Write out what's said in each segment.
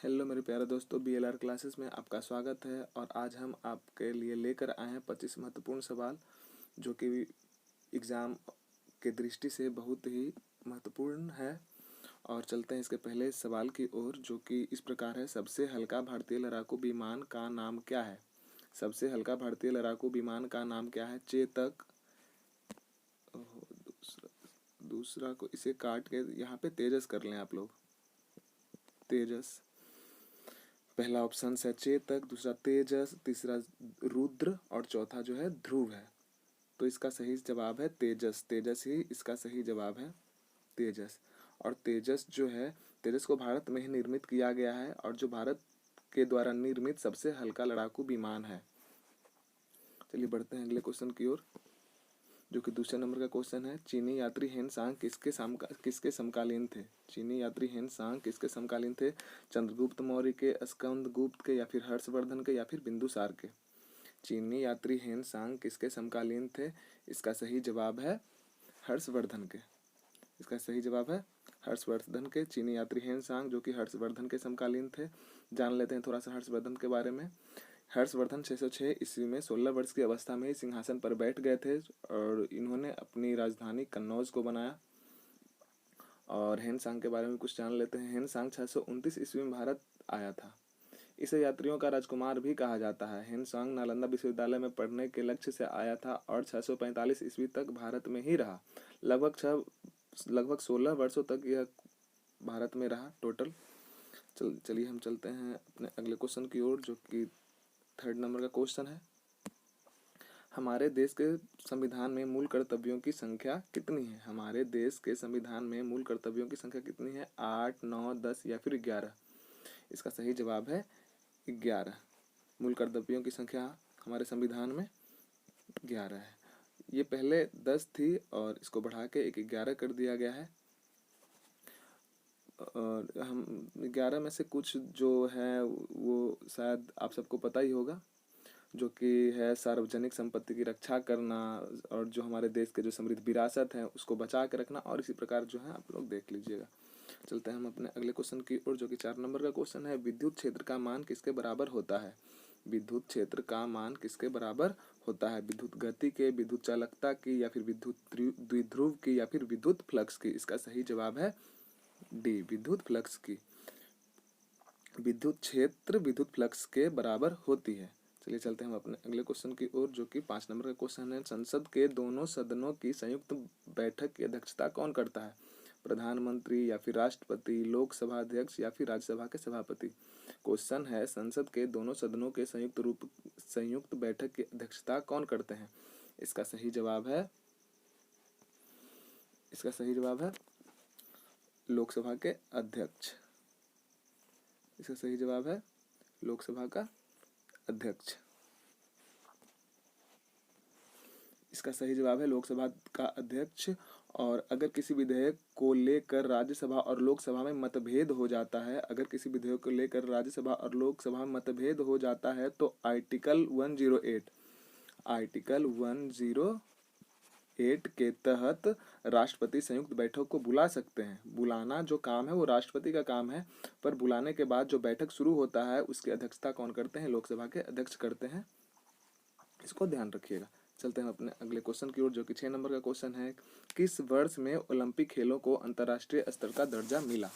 Hello मेरे प्यारे दोस्तों, BLR क्लासेस में आपका स्वागत है। और आज हम आपके लिए लेकर आए हैं 25 महत्वपूर्ण सवाल जो कि एग्ज़ाम के दृष्टि से बहुत ही महत्वपूर्ण है। और चलते हैं इसके पहले सवाल की ओर, जो कि इस प्रकार है। सबसे हल्का भारतीय लड़ाकू विमान का नाम क्या है? सबसे हल्का भारतीय लड़ाकू विमान का नाम क्या है? चेतक। दूसरा को इसे काट के यहाँ पे तेजस कर लें आप लोग। तेजस। पहला ऑप्शन है चेतक, दूसरा तेजस, तीसरा रुद्र और चौथा जो है ध्रुव है। तो इसका सही जवाब है तेजस। तेजस ही इसका सही जवाब है, तेजस। और तेजस जो है, तेजस को भारत में ही निर्मित किया गया है और जो भारत के द्वारा निर्मित सबसे हल्का लड़ाकू विमान है। चलिए बढ़ते हैं अगले क्वेश्चन की ओर, जो कि दूसरे नंबर का क्वेश्चन है। चीनी यात्री हेन सांग किसके समकालीन थे? चीनी यात्री हेन सांग किसके समकालीन थे? चंद्रगुप्त मौर्य के, स्कंदगुप्त के, या फिर हर्षवर्धन के, या फिर बिंदुसार के? चीनी यात्री हेन सांग किसके समकालीन थे? इसका सही जवाब है हर्षवर्धन के। इसका सही जवाब है हर्षवर्धन के। चीनी यात्री हेन सांग जो कि हर्षवर्धन के समकालीन थे। जान लेते हैं थोड़ा सा हर्षवर्धन के बारे में। हर्षवर्धन 606 ईस्वी में 16 वर्ष की अवस्था में ही सिंहासन पर बैठ गए थे और इन्होंने अपनी राजधानी कन्नौज को बनाया। और हेन सांग के बारे में कुछ जान लेते हैं। हेन सांग 629 ईस्वी में भारत आया था। इसे यात्रियों का राजकुमार भी कहा जाता है। हेन सांग नालंदा विश्वविद्यालय में पढ़ने के लक्ष्य से आया था और 645 ईस्वी तक भारत में ही रहा। लगभग 16 वर्षों तक यह भारत में रहा टोटल। चलिए हम चलते हैं अपने अगले क्वेश्चन की ओर, जो कि थर्ड नंबर का क्वेश्चन है। हमारे देश के संविधान में मूल कर्तव्यों की संख्या कितनी है? हमारे देश के संविधान में मूल कर्तव्यों की संख्या कितनी है? 8, 9, 10 या फिर 11? इसका सही जवाब है 11। मूल कर्तव्यों की संख्या हमारे संविधान में 11 है। ये पहले 10 थी और इसको बढ़ा के 11 कर दिया गया है। और हम 11 में से कुछ जो है वो शायद आप सबको पता ही होगा, जो कि है सार्वजनिक संपत्ति की रक्षा करना और जो हमारे देश के जो समृद्ध विरासत है उसको बचा के रखना। और इसी प्रकार जो है आप लोग देख लीजिएगा। चलते हैं हम अपने अगले क्वेश्चन की ओर, जो कि 4 नंबर का क्वेश्चन है। विद्युत क्षेत्र का मान किसके बराबर होता है? विद्युत क्षेत्र का मान किसके बराबर होता है? विद्युत गति के, विद्युत चालकता की, या फिर विद्युत द्विध्रुव की, या फिर विद्युत फ्लक्स की? इसका सही जवाब है डी, विद्युत फ्लक्स की। विद्युत क्षेत्र विद्युत फ्लक्स के बराबर होती है। चलिए चलते हैं हम अपने अगले क्वेश्चन की ओर, जो कि 5 नंबर का क्वेश्चन है। संसद के दोनों सदनों की संयुक्त बैठक की अध्यक्षता कौन करता है? प्रधानमंत्री, या फिर राष्ट्रपति, लोकसभा अध्यक्ष, या फिर राज्यसभा के सभापति? क्वेश्चन है संसद के दोनों सदनों के संयुक्त बैठक की अध्यक्षता कौन करते हैं? इसका सही जवाब है लोकसभा के अध्यक्ष। इसका सही जवाब है लोकसभा का अध्यक्ष। इसका सही जवाब है लोकसभा का अध्यक्ष। और अगर किसी विधेयक को लेकर राज्यसभा और लोकसभा में मतभेद हो जाता है, तो आर्टिकल 108 के तहत राष्ट्रपति संयुक्त बैठक को बुला सकते हैं। बुलाना जो काम है वो राष्ट्रपति का काम है, पर बुलाने के बाद जो बैठक शुरू होता है उसकी अध्यक्षता कौन करते हैं? लोकसभा के अध्यक्ष करते हैं। इसको ध्यान रखिएगा। चलते हैं अपने अगले क्वेश्चन की ओर, जो कि 6 नंबर का क्वेश्चन है। किस वर्ष में ओलंपिक खेलों को अंतर्राष्ट्रीय स्तर का दर्जा मिला?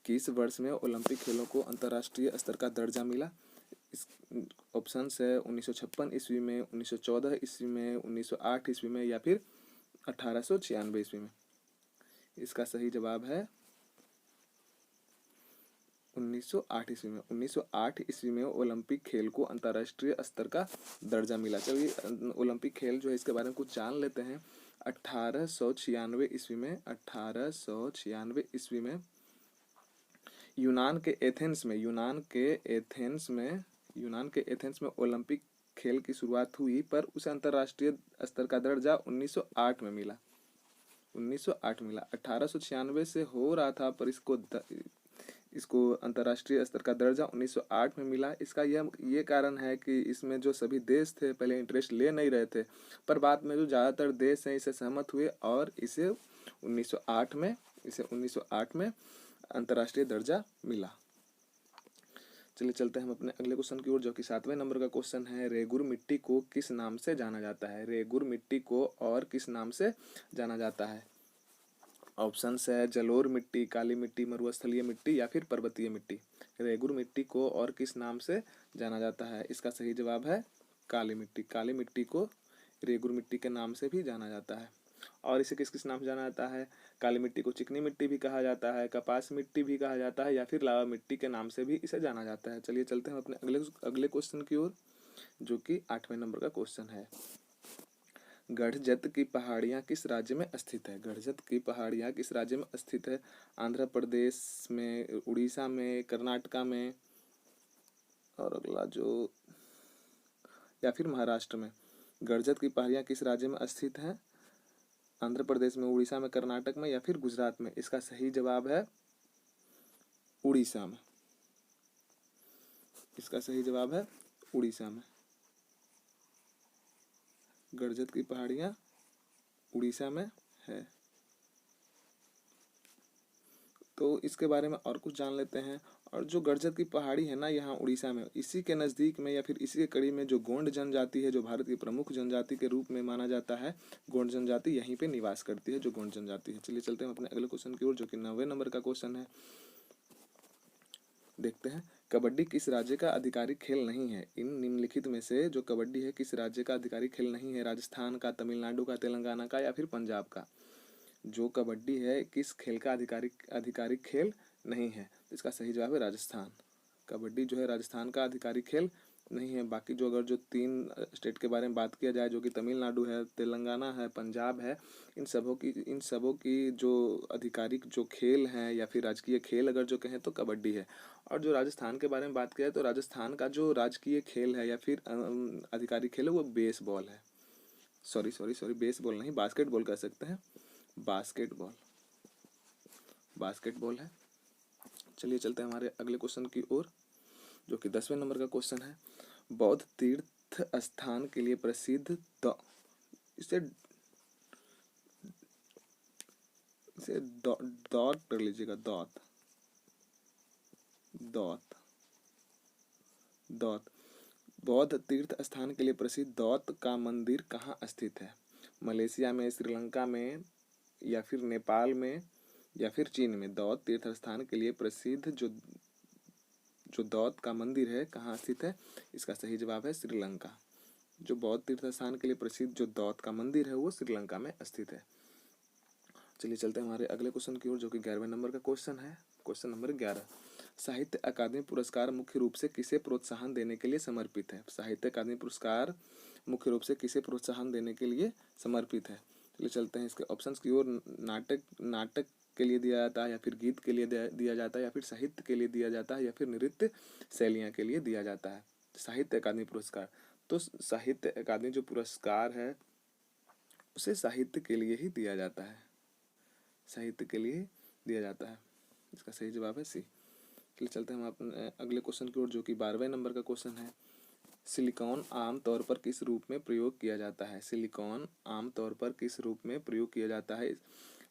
किस वर्ष में ओलंपिक खेलों को अंतर्राष्ट्रीय स्तर का दर्जा मिला? इस ऑप्शन है 1956 ईस्वी में, 1914 ईस्वी में, 1908 ईस्वी में, या फिर 1896 ईस्वी में? इसका सही जवाब है 1908 ईस्वी में। 1908 ईस्वी में ओलंपिक खेल को अंतर्राष्ट्रीय स्तर का दर्जा मिला। चलिए ओलंपिक खेल जो है इसके बारे में कुछ जान लेते हैं। 1896 ईस्वी में यूनान के एथेंस में ओलंपिक खेल की शुरुआत हुई, पर उसे अंतर्राष्ट्रीय स्तर का दर्जा 1908 में मिला। 1896 से हो रहा था, पर इसको अंतर्राष्ट्रीय स्तर का दर्जा 1908 में मिला। इसका ये कारण है कि इसमें जो सभी देश थे पहले इंटरेस्ट ले नहीं रहे थे, पर बाद में जो ज़्यादातर देश हैं इसे सहमत हुए और इसे 1908 में अंतर्राष्ट्रीय दर्जा मिला। चलिए चलते हैं हम अपने अगले क्वेश्चन की ओर, जो कि 7वें नंबर का क्वेश्चन है। रेगुर मिट्टी को किस नाम से जाना जाता है? रेगुर मिट्टी को और किस नाम से जाना जाता है? ऑप्शन है जलोर मिट्टी, काली मिट्टी, मरुस्थलीय मिट्टी या फिर पर्वतीय मिट्टी। रेगुर मिट्टी को और किस नाम से जाना जाता है? इसका सही जवाब है काली मिट्टी। काली मिट्टी को रेगुर मिट्टी के नाम से भी जाना जाता है। और इसे किस किस नाम से जाना जाता है? काली मिट्टी को चिकनी मिट्टी भी कहा जाता है, कपास मिट्टी भी कहा जाता है, या फिर लावा मिट्टी के नाम से भी इसे जाना जाता है। चलिए चलते हैं अपने अगले अगले क्वेश्चन की ओर, जो कि 8वें नंबर का क्वेश्चन है। गढ़जत की पहाड़ियाँ किस राज्य में स्थित है? गढ़जत की पहाड़ियाँ किस राज्य में स्थित है? आंध्र प्रदेश में, उड़ीसा में, कर्नाटका में, और अगला जो, या फिर महाराष्ट्र में। गढ़जत की पहाड़ियाँ किस राज्य में स्थित हैं? आंध्र प्रदेश में, उड़ीसा में, कर्नाटक में या फिर गुजरात में। इसका सही जवाब है उड़ीसा में। इसका सही जवाब है उड़ीसा में। गढ़जत की पहाड़ियाँ उड़ीसा में है। तो इसके बारे में और कुछ जान लेते हैं। और जो गढ़जत की पहाड़ी है ना, यहाँ उड़ीसा में, इसी के नज़दीक में या फिर इसी के कड़ी में जो गोंड जनजाति है, जो भारत की प्रमुख जनजाति के रूप में माना जाता है, गोंड जनजाति यहीं पे निवास करती है, जो गोंड जनजाति है। चलिए चलते हैं अपने अगले क्वेश्चन की ओर, जो कि 9वें नंबर का क्वेश्चन है। देखते हैं, कबड्डी किस राज्य का आधिकारिक खेल नहीं है? इन निम्नलिखित में से जो कबड्डी है किस राज्य का आधिकारिक खेल नहीं है? राजस्थान का, तमिलनाडु का, तेलंगाना का या फिर पंजाब का? जो कबड्डी है किस खेल का आधिकारिक खेल नहीं है? इसका सही जवाब है राजस्थान। कबड्डी जो है राजस्थान का आधिकारिक खेल नहीं है। बाकी जो अगर जो 3 स्टेट के बारे में बात किया जाए, जो कि तमिलनाडु है, तेलंगाना है, पंजाब है, इन सबों की जो आधिकारिक जो खेल हैं या फिर राजकीय खेल अगर जो कहें तो कबड्डी है। और जो राजस्थान के बारे में बात किया तो राजस्थान का जो राजकीय खेल है या फिर आधिकारिक खेल है वो बेसबॉल है। सॉरी बेसबॉल नहीं, बास्केटबॉल कह सकते हैं। बास्केटबॉल है। चलिए चलते हैं हमारे अगले क्वेश्चन की ओर, जो कि 10वें नंबर का क्वेश्चन है। बौद्ध तीर्थ स्थान के लिए प्रसिद्ध इसे दौत कर लीजिएगा, दौत। बौद्ध तीर्थ स्थान के लिए प्रसिद्ध दौत का मंदिर कहाँ स्थित है? मलेशिया में, श्रीलंका में या फिर नेपाल में या फिर चीन में? दौत तीर्थ स्थान के लिए प्रसिद्ध जो दौत का मंदिर है कहाँ स्थित है? इसका सही जवाब है श्रीलंका। जो बौद्ध तीर्थ स्थान के लिए प्रसिद्ध जो दौत का मंदिर है वो श्रीलंका में स्थित है। चलिए चलते हैं हमारे अगले क्वेश्चन की ओर, जो कि 11वें नंबर का क्वेश्चन है। क्वेश्चन नंबर 11, साहित्य अकादमी पुरस्कार मुख्य रूप से किसे प्रोत्साहन देने के लिए समर्पित है? साहित्य अकादमी पुरस्कार मुख्य रूप से किसे प्रोत्साहन देने के लिए समर्पित है? चलिए चलते हैं इसके ऑप्शंस की ओर। नाटक के लिए दिया जाता है, या फिर गीत के लिए दिया जाता है, या फिर साहित्य के लिए दिया जाता है, या फिर नृत्य शैलियाँ के लिए दिया जाता है। साहित्य अकादमी पुरस्कार, तो साहित्य अकादमी जो पुरस्कार है उसे साहित्य के लिए ही दिया जाता है। साहित्य के लिए दिया जाता है। इसका सही जवाब है सी। चलिए चलते हैं हम अपने अगले क्वेश्चन की ओर, जो कि 12वें नंबर का क्वेश्चन है। सिलिकॉन आम तौर पर किस रूप में प्रयोग किया जाता है? सिलिकॉन आम तौर पर किस रूप में प्रयोग किया जाता है?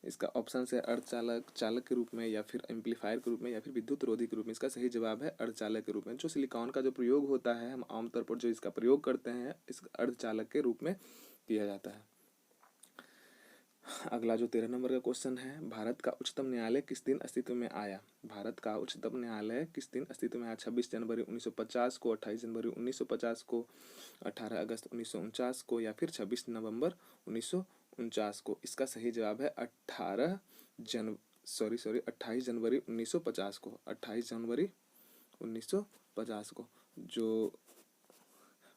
इसका ऑप्शन है अर्धचालक, चालक के रूप में, या फिर एम्पलीफायर के रूप में, या फिर विद्युत रोधी के रूप में। इसका सही जवाब है अर्धचालक के रूप में। जो सिलिकॉन का जो प्रयोग होता है, हम आमतौर पर जो इसका प्रयोग करते हैं इस अर्धचालक के रूप में किया जाता है। अगला जो 13 नंबर का क्वेश्चन है, भारत का उच्चतम न्यायालय किस दिन अस्तित्व में आया? भारत का उच्चतम न्यायालय किस दिन अस्तित्व में आया? 26 जनवरी 1950 को, 28 जनवरी 1950 को, 18 अगस्त 1949 को, या फिर 26 नवंबर 1949 को? इसका सही जवाब है 28 जनवरी 1950 को। 28 जनवरी 1950 को जो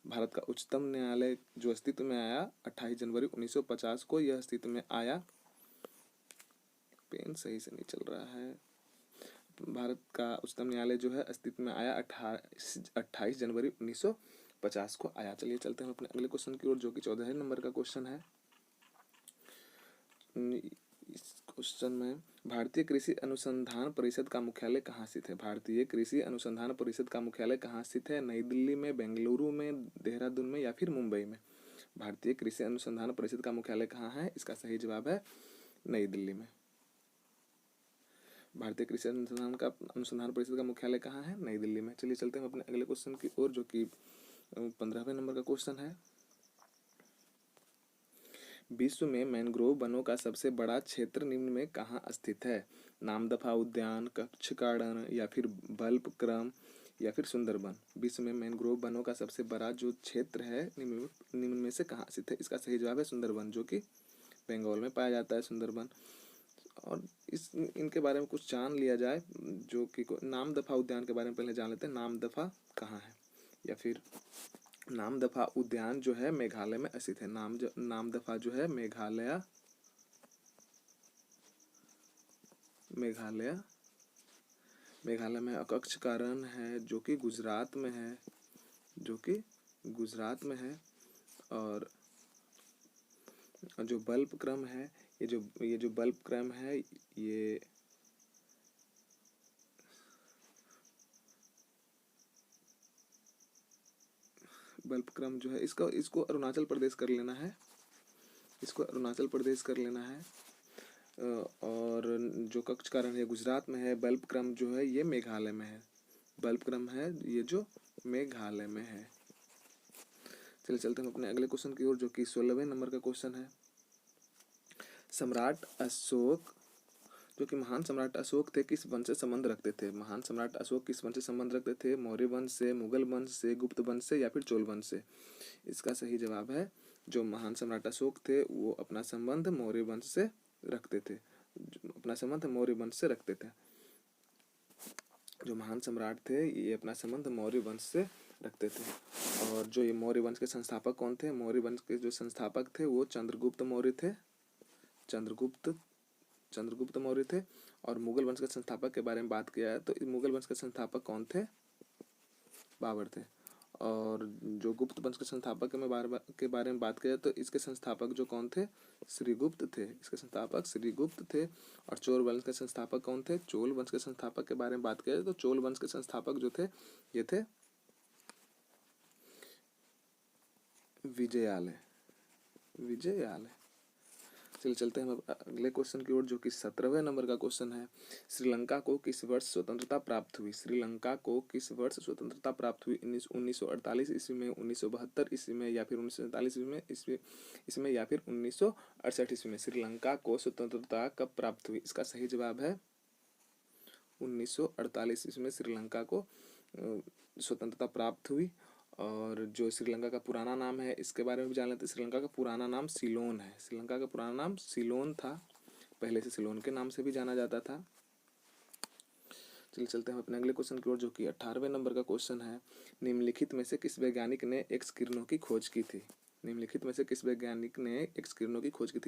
भारत का उच्चतम न्यायालय जो अस्तित्व में आया 28 जनवरी 1950 को यह अस्तित्व में आया। पेन सही से नहीं चल रहा है। भारत का उच्चतम न्यायालय जो है अस्तित्व में आया 28 जनवरी 1950 को आया। चलिए चलते हैं अपने अगले क्वेश्चन की ओर, जो कि 14वें नंबर का क्वेश्चन है। इस क्वेश्चन में, भारतीय कृषि अनुसंधान परिषद का मुख्यालय कहाँ स्थित है? भारतीय कृषि अनुसंधान परिषद का मुख्यालय कहाँ स्थित है? नई दिल्ली में, बेंगलुरु में, देहरादून में या फिर मुंबई में? भारतीय कृषि अनुसंधान परिषद का मुख्यालय कहाँ है? इसका सही जवाब है नई दिल्ली में। भारतीय कृषि अनुसंधान परिषद का मुख्यालय कहाँ है? नई दिल्ली में। चलिए चलते हैं अपने अगले क्वेश्चन की ओर, जो कि 15वें नंबर का क्वेश्चन है। विश्व में मैंग्रोव वनों का सबसे बड़ा क्षेत्र निम्न में कहाँ स्थित है? नामदफा उद्यान, कच्छ गार्डन, या फिर बल्ब क्रम, या फिर सुंदरबन। विश्व में मैंग्रोव वनों का सबसे बड़ा जो क्षेत्र है निम्न में से कहाँ स्थित है? इसका सही जवाब है सुंदरबन, जो कि बंगाल में पाया जाता है सुंदरबन। और इनके बारे में कुछ जान लिया जाए, जो कि नामदफा उद्यान के बारे में पहले जान लेते हैं। नामदफा कहाँ है? या फिर नामदफा उद्यान जो है मेघालय में स्थित है। नामदफा जो है मेघालय में अकक्ष कारण है, जो कि गुजरात में है, और जो बल्ब क्रम है, ये जो बल्ब क्रम है, ये बल्ब क्रम जो है इसको अरुणाचल प्रदेश कर लेना है। और जो कक्ष कारण है गुजरात में है। बल्ब क्रम जो है ये मेघालय में है। ये जो मेघालय में है। चलिए चलते हैं अपने अगले क्वेश्चन की ओर, जो कि 16वें नंबर का क्वेश्चन है। सम्राट अशोक, जो कि महान सम्राट अशोक थे, किस वंश से संबंध रखते थे? महान सम्राट अशोक किस वंश से संबंध रखते थे? मौर्य वंश से, मुगल वंश से, गुप्त वंश से, या फिर चोल वंश से? इसका सही जवाब है, जो महान सम्राट अशोक थे वो अपना संबंध मौर्य वंश से रखते थे। जो महान सम्राट थे ये अपना संबंध मौर्य वंश से रखते थे। और जो ये मौर्य वंश के संस्थापक कौन थे? मौर्य वंश के जो संस्थापक थे वो चंद्रगुप्त मौर्य थे। और मुगल वंश के संस्थापक के बारे में बात किया है तो मुगल वंश के संस्थापक कौन थे? बाबर थे। और जो गुप्त वंश के संस्थापक के बारे में बात किया तो इसके संस्थापक जो कौन थे? श्रीगुप्त थे। और चोल वंश के संस्थापक कौन थे? चोल वंश के संस्थापक के बारे में बात किया तो चोल वंश के संस्थापक जो थे ये थे विजयालय। चलिए चलते हैं अगले क्वेश्चन की ओर, जो कि 17वें नंबर का क्वेश्चन है। श्रीलंका को किस वर्ष स्वतंत्रता प्राप्त हुई? 1948 ईस्वी में, 1972 ईस्वी में, या फिर 1947 ईस्वी में, या फिर 1968 ईस्वी में? श्रीलंका को स्वतंत्रता कब प्राप्त हुई? इसका सही जवाब है 1948 ईस्वी में श्रीलंका को स्वतंत्रता प्राप्त हुई। और जो श्रीलंका का पुराना नाम है इसके बारे में भी जान लेते हैं। श्रीलंका का पुराना नाम सिलोन है। था। पहले से सिलोन के नाम से भी जाना जाता था। चलिए चलते हैं अपने अगले क्वेश्चन की ओर, जो कि 18वें नंबर का क्वेश्चन है। निम्नलिखित में से किस वैज्ञानिक ने एक्स किरणों की खोज की थी?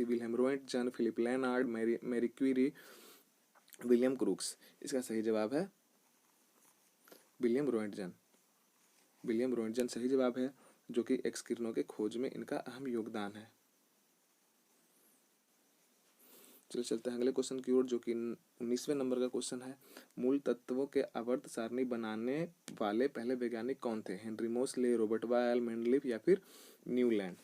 William Roentgen, Philipp Lenard, Marie Curie, William Crookes. इसका सही जवाब है विलियम रोएंटजन सही जवाब है, जो कि एक्स किरणों के खोज में इनका अहम योगदान है। चलिए चलते हैं अगले क्वेश्चन की ओर, जो कि 19वें नंबर का क्वेश्चन है। मूल तत्वों के आवर्त सारणी बनाने वाले पहले वैज्ञानिक कौन थे? हेनरी मोसले, रॉबर्ट बायल, मेंडलीफ, या फिर न्यूलैंड।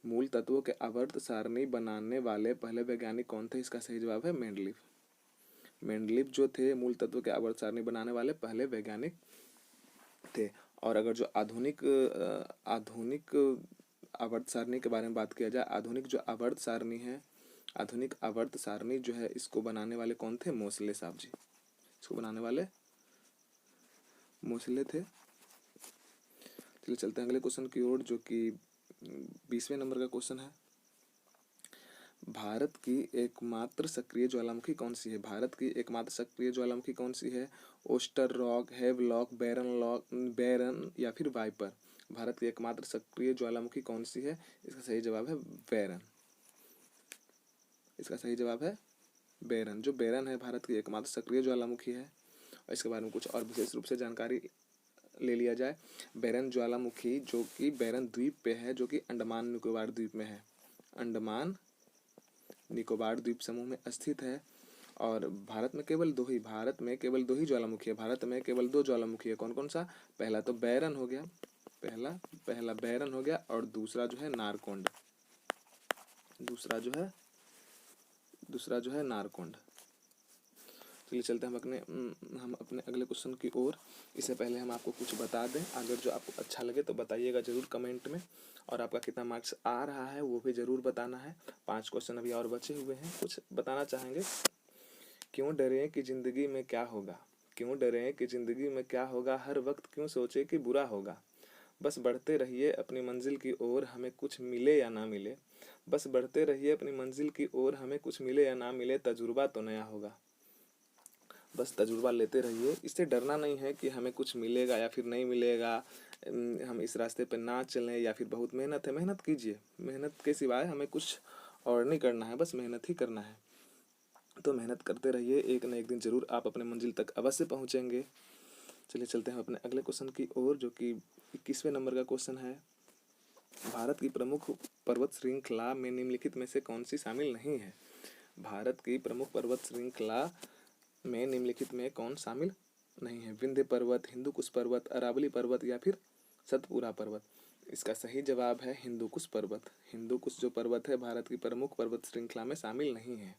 मूल तत्वों के आवर्त सारणी बनाने वाले पहले वैज्ञानिक कौन थे? इसका सही जवाब है मेंडलीफ जो थे मूल तत्वों के आवर्त सारणी बनाने वाले पहले वैज्ञानिक थे। और अगर जो आधुनिक आवर्त सारणी के बारे में बात किया जाए, आधुनिक आवर्त सारणी जो है इसको बनाने वाले कौन थे? मोसले साहब जी। इसको बनाने वाले मोसले थे। चलिए चलते हैं अगले क्वेश्चन की ओर, जो कि 20वें नंबर का क्वेश्चन है। भारत की एकमात्र सक्रिय ज्वालामुखी कौन सी है? ओस्टर रॉक, हेवलॉक, बैरन, या फिर वाइपर। भारत की एकमात्र सक्रिय ज्वालामुखी कौन सी है? इसका सही जवाब है बैरन। जो बैरन है भारत की एकमात्र सक्रिय ज्वालामुखी है। और इसके बारे में कुछ और विशेष रूप से जानकारी ले लिया जाए। बैरन ज्वालामुखी जो कि बैरन द्वीप पे है, जो कि अंडमान निकोबार द्वीप में है। अंडमान निकोबार द्वीप समूह में स्थित है। और भारत में केवल दो ही ज्वालामुखी है। कौन कौन सा? पहला तो बैरन हो गया, पहला बैरन हो गया, और दूसरा जो है नारकोंड। चलिए चलते हैं हम अपने अगले क्वेश्चन की ओर। इससे पहले हम आपको कुछ बता दें, अगर जो आपको अच्छा लगे तो बताइएगा ज़रूर कमेंट में, और आपका कितना मार्क्स आ रहा है वो भी ज़रूर बताना है। 5 क्वेश्चन अभी और बचे हुए हैं। कुछ बताना चाहेंगे। क्यों डरें कि ज़िंदगी में क्या होगा, क्यों डरें कि ज़िंदगी में क्या होगा, हर वक्त क्यों सोचे कि बुरा होगा। बस बढ़ते रहिए अपनी मंजिल की ओर, हमें कुछ मिले या ना मिले। बस बढ़ते रहिए अपनी मंजिल की ओर, हमें कुछ मिले या ना मिले, तजुर्बा तो नया होगा। बस तजुर्बा लेते रहिए। इससे डरना नहीं है कि हमें कुछ मिलेगा या फिर नहीं मिलेगा, हम इस रास्ते पर ना चलें, या फिर बहुत मेहनत है। मेहनत कीजिए, मेहनत के सिवाय हमें कुछ और नहीं करना है, बस मेहनत ही करना है। तो मेहनत करते रहिए, एक न एक दिन ज़रूर आप अपने मंजिल तक अवश्य पहुँचेंगे। चलिए चलते हैं अपने अगले क्वेश्चन की ओर, जो कि 21वें नंबर का क्वेश्चन है। भारत की प्रमुख पर्वत श्रृंखला में निम्नलिखित में से कौन सी शामिल नहीं है। भारत की प्रमुख पर्वत श्रृंखला में निम्नलिखित में कौन शामिल नहीं है। विंध्य पर्वत, हिंदू कुश पर्वत, अरावली पर्वत या फिर सतपुरा पर्वत। इसका सही जवाब है हिंदू कुश पर्वत। हिंदू कुश जो पर्वत है भारत की प्रमुख पर्वत श्रृंखला में शामिल नहीं है।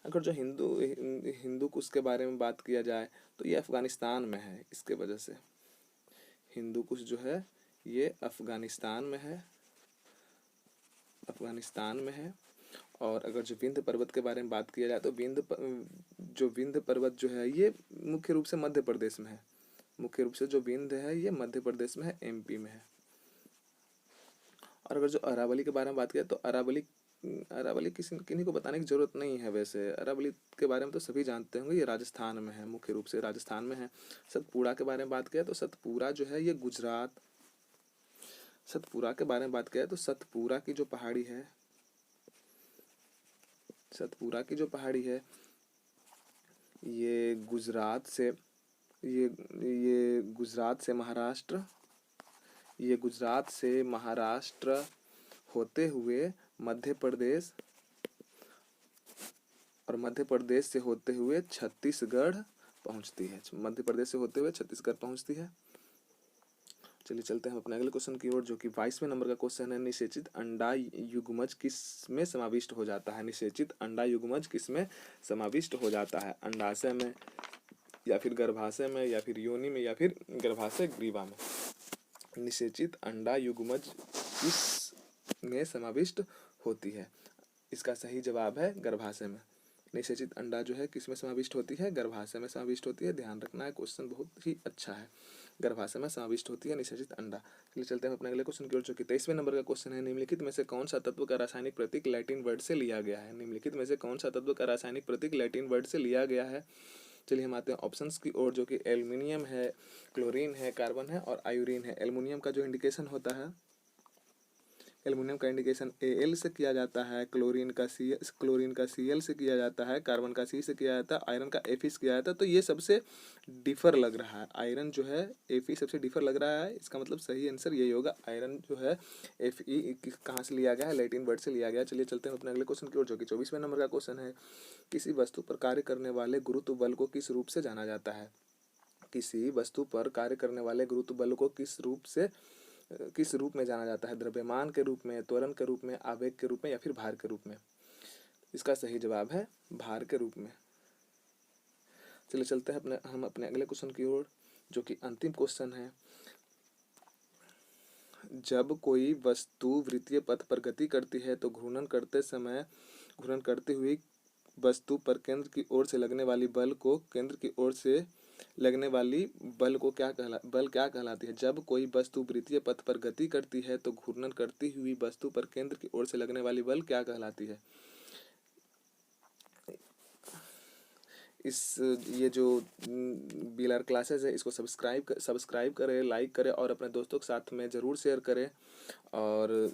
अगर जो हिंदू कुश के बारे में बात किया जाए तो ये अफ़गानिस्तान में है। इसके वजह से हिंदू कुश जो है ये अफ़गानिस्तान में है। और अगर जो विंध्य पर्वत के बारे में बात किया जाए तो विंध्य पर्वत जो है ये मुख्य रूप से मध्य प्रदेश में है। मुख्य रूप से जो विंध्य है ये मध्य प्रदेश में है, एमपी में है। और अगर जो अरावली के बारे में बात किया तो अरावली किन्हीं को बताने की जरूरत नहीं है। वैसे अरावली के बारे में तो सभी जानते होंगे, ये राजस्थान में है, मुख्य रूप से राजस्थान में है। सतपुड़ा के बारे में बात किया तो सतपुड़ा जो है ये गुजरात। सतपुड़ा के बारे में बात किया तो सतपुड़ा की जो पहाड़ी है, सतपुड़ा की जो पहाड़ी है ये गुजरात से महाराष्ट्र होते हुए मध्य प्रदेश, और मध्य प्रदेश से होते हुए छत्तीसगढ़ पहुंचती है। मध्य प्रदेश से होते हुए छत्तीसगढ़ पहुंचती है। चलिए चलते हैं अपने अगले क्वेश्चन की ओर, जो कि 22वें नंबर का क्वेश्चन है। निषेचित अंडा युग्मज किस में समाविष्ट हो जाता है। निषेचित अंडा युग्मज किस में समाविष्ट हो जाता है। अंडाशय में, या फिर गर्भाशय में, या फिर योनि में, या फिर गर्भाशय ग्रीवा में। निषेचित अंडा युग्मज किस में समाविष्ट होती है। इसका सही जवाब है गर्भाशय में। निषेचित अंडा जो है किस में समाविष्ट होती है, गर्भाशय में समाविष्ट होती है। ध्यान रखना है, क्वेश्चन बहुत ही अच्छा है। गर्भाशय में समाविष्ट होती है निषेचित अंडा। चलिए चलते हैं अपने अगले क्वेश्चन की ओर, जो कि 23वें नंबर का क्वेश्चन है। निम्नलिखित में से कौन सा तत्व का रासायनिक प्रतीक लैटिन वर्ड से लिया गया है। निम्नलिखित में से कौन सा तत्व का रासायनिक प्रतीक लैटिन वर्ड से लिया गया है। चलिए हम आते हैं ऑप्शंस की ओर, जो कि एल्युमिनियम है, क्लोरीन है, कार्बन है और आयोडीन है। एल्युमिनियम का जो इंडिकेशन होता है, एल्युमिनियम का इंडिकेशन Al से किया जाता है, क्लोरीन का Cl से किया जाता है, कार्बन का C से किया जाता है, आयरन का Fe से किया जाता है। तो ये सबसे डिफर लग रहा है। आयरन जो है Fe सबसे डिफर लग रहा है। इसका मतलब सही आंसर यही होगा। आयरन जो है Fe कहाँ से लिया गया है, लैटिन वर्ड से लिया गया है। चलिए चलते हैं अपने अगले क्वेश्चन की ओर, जो कि 24वें नंबर का क्वेश्चन है। किसी वस्तु पर कार्य करने वाले गुरुत्व बल को किस रूप से जाना जाता है। किसी वस्तु पर कार्य करने वाले गुरुत्व बल को किस रूप में जाना जाता है। द्रव्यमान के रूप में, त्वरण के रूप में, आवेग के रूप में, या फिर भार के रूप में। इसका सही जवाब है भार के रूप में। चलिए चलते हैं हम अपने अगले क्वेश्चन की ओर, जो कि अंतिम क्वेश्चन है। जब कोई वस्तु वृत्तीय पथ पर गति करती है तो घूर्णन करते हुए वस्तु पर केंद्र की ओर से लगने वाली बल क्या कहलाती है। जब कोई वस्तु वृत्तीय पथ पर गति करती है तो घूर्णन करती हुई वस्तु पर केंद्र की ओर से लगने वाली बल क्या कहलाती है। ये जो BLR क्लासेस है इसको सब्सक्राइब करें, लाइक करें और अपने दोस्तों के साथ में ज़रूर शेयर करें। और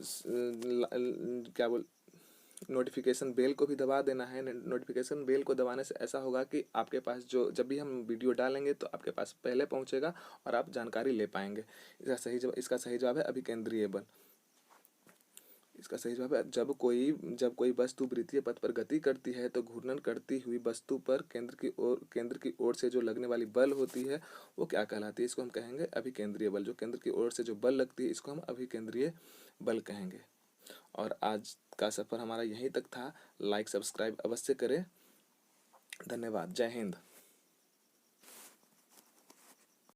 नोटिफिकेशन बेल को भी दबा देना है। नोटिफिकेशन बेल को दबाने से ऐसा होगा कि आपके पास जब भी हम वीडियो डालेंगे तो आपके पास पहले पहुंचेगा और आप जानकारी ले पाएंगे। इसका सही जवाब है अभिकेंद्रीय बल। इसका सही जवाब है जब कोई वस्तु वृत्तीय पथ पर गति करती है तो घूर्णन करती हुई वस्तु पर केंद्र की ओर से जो लगने वाली बल होती है वो क्या कहलाती है। इसको हम कहेंगे अभिकेंद्रीय बल। जो केंद्र की ओर से जो बल लगती है इसको हम अभिकेंद्रीय बल कहेंगे। और आज का सफ़र हमारा यहीं तक था। लाइक सब्सक्राइब अवश्य करें। धन्यवाद। जय हिंद।